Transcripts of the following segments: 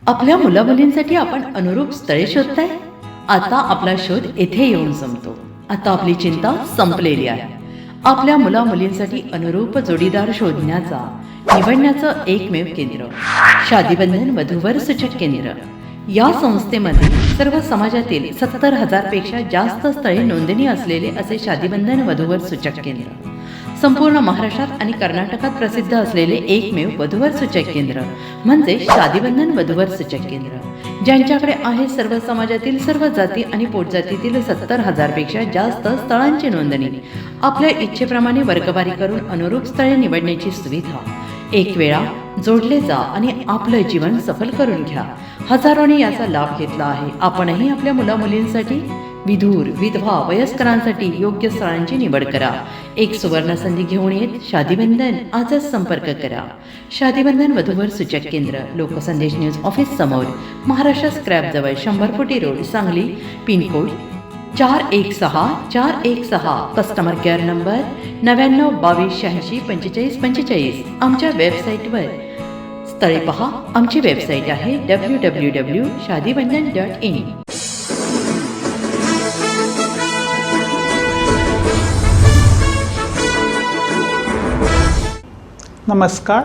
आपल्या मुलामुलींसाठी आपण अनुरूप स्थळे शोधताय? आता आपला शोध येथे येऊन संपतो. आता आपली चिंता संपलेली आहे. आपल्या मुलामुलींसाठी अनुरूप जोडीदार शोधण्याचा निवडण्याचं एकमेव केंद्र शादीबंधन वधूवर सूचक केंद्र. या संस्थेमध्ये सर्व समाजातील 70,000 पेक्षा जास्त स्थळे नोंदणी असलेले असे शादीबंधन वधूवर सूचक केंद्र. संपूर्ण महाराष्ट्रात आणि कर्नाटकात प्रसिद्ध असलेले एकमेव वधूवर सूचक केंद्र म्हणजे शादीबंधन वधूवर सूचक केंद्र, ज्यांच्याकडे आहे सर्व समाजातील सर्व जाती आणि पोटजातीतील 70,000 पेक्षा जास्त स्थळांची नोंदणी. आपल्या इच्छेप्रमाणे वर्गवारी करून अनुरूप स्थळे निवडण्याची सुविधा. एक वेळा जोडले जा आणि आपलं जीवन सफल करून घ्या. हजारोंनी याचा लाभ घेतला आहे. आपणही आपल्या मुलामुलींसाठी, विधूर, विधवा, वयस्करांसाठी योग्य स्थळांची निवड करा. एक सुवर्ण संधी घेऊन येत शादीबंधन. आजच संपर्क करा. शादीबंधन वधूवर सूचक केंद्र, लोकसंदेश न्यूज ऑफिस समोर, महाराष्ट्र स्क्रॅप जवळ, 100 फुटी road, Sangli. Pincode 416-416. Customer care number 99-22-86-45-45. आमच्या वेबसाईटवर स्थळे पहा. आमची वेबसाईट आहे www.shadibandhan.in. नमस्कार,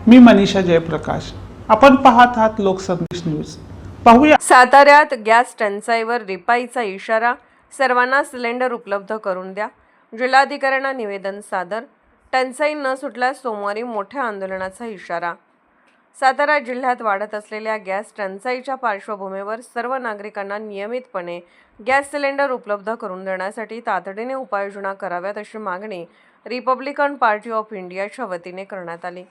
मी मनीषा जयप्रकाश. आपण पाहत आहात लोकसंदेश न्यूज. पाहूया. साताऱ्यात गॅस टंचाईवर रिपाईचा इशारा. सर्वांना सिलेंडर उपलब्ध करून द्या. जिल्हाधिकाऱ्यांना निवेदन सादर. टंचाई न सुटल्यास सोमवारी मोठ्या आंदोलनाचा इशारा. सातारा जिल्ह्यात वाढत असलेल्या गॅस टंचाईच्या पार्श्वभूमीवर सर्व नागरिकांना नियमितपणे गॅस सिलेंडर उपलब्ध करून देण्यासाठी तातडीने उपाययोजना कराव्यात अशी मागणी रिपब्लिकन पार्टी ऑफ इंडियाच्या वतीने करण्यात आली.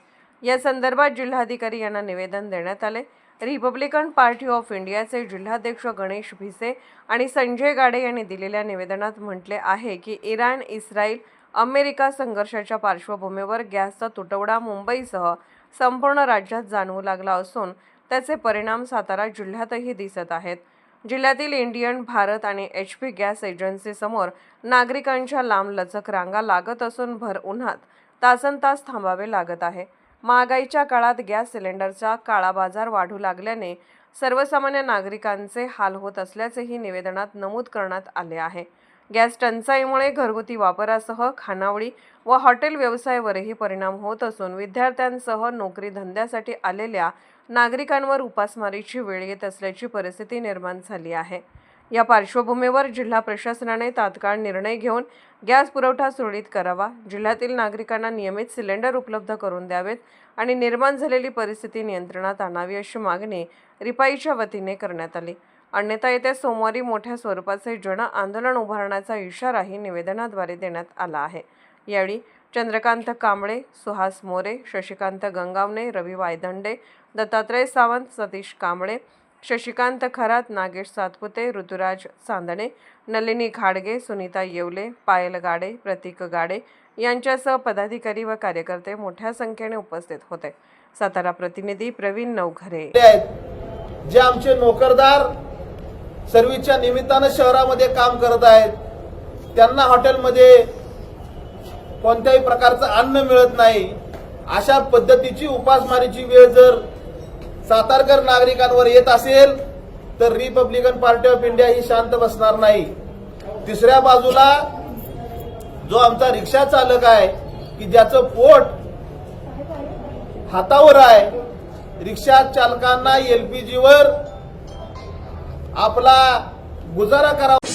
या संदर्भात जिल्हाधिकारी यांना निवेदन देण्यात आले. रिपब्लिकन पार्टी ऑफ इंडियाचे जिल्हाध्यक्ष गणेश भिसे आणि संजय गाडे यांनी दिलेल्या निवेदनात म्हटले आहे की इराण, इस्रायल, अमेरिका संघर्षाच्या पार्श्वभूमीवर गॅसचा तुटवडा मुंबईसह संपूर्ण राज्यात जाणवू लागला असून त्याचे परिणाम सातारा जिल्ह्यातही दिसत आहेत. जिल्ह्यातील इंडियन, भारत आणि HP गॅस एजन्सी समोर नागरिकांच्या लांबलचक रांगा लागत असून भर उन्हात तासनतास थांबावे लागत आहे. महागाईच्या काळात गॅस सिलेंडरचा काळाबाजार वाढू लागल्याने सर्वसामान्य नागरिकांचे हाल होत असल्याचेही निवेदनात नमूद करण्यात आले आहे. गॅस टंचाईमुळे घरगुती वापरासह खानावळी व हॉटेल व्यवसायावरही परिणाम होत असून विद्यार्थ्यांसह नोकरी धंद्यासाठी आलेल्या नागरिकांवर उपासमारीची वेळ येत असल्याची परिस्थिती निर्माण झाली आहे. या पार्श्वभूमीवर जिल्हा प्रशासनाने तात्काळ निर्णय घेऊन गॅस पुरवठा सुरळीत करावा, जिल्ह्यातील नागरिकांना नियमित सिलेंडर उपलब्ध करून द्यावेत आणि निर्माण झालेली परिस्थिती नियंत्रणात आणावी अशी मागणी रिपाईच्या वतीने करण्यात आली. अन्यथा येत्या सोमवारी मोठ्या स्वरूपाचे जन आंदोलन उभारण्याचा इशाराही निवेदनाद्वारे देण्यात आला आहे. यावेळी चंद्रकांत कांबळे, सुहास मोरे, शशिकांत गंगावणे, रवी वायदंडे, दत्तात्रय सावंत, सतीश कांबळे, शशिकांत खरात, नागेश सातपुते, ऋतुराज चांदणे, नलिनी घाडगे, सुनीता येवले, पायल गाडे, प्रतीक गाडे यांच्यासह पदाधिकारी व कार्यकर्ते मोठ्या संख्येने उपस्थित होते. सातारा प्रतिनिधी प्रवीण नवघरे. जे आमचे नोकरदार सर्व्हिसच्या निमित्तानं शहरामध्ये काम करत आहेत, त्यांना हॉटेलमध्ये कोणत्याही प्रकारचं अन्न मिळत नाही, अशा पद्धतीची उपासमारीची वेळ जर सातारकर नागरिकांवर येत असेल तर रिपब्लिकन पार्टी ऑफ इंडिया ही शांत बसणार नाही. तिसऱ्या बाजूला जो आमचा रिक्षा चालक आहे की ज्याचं पोट हातावर आहे, रिक्षा चालकांना LPG वर आपला गुजारा करावा.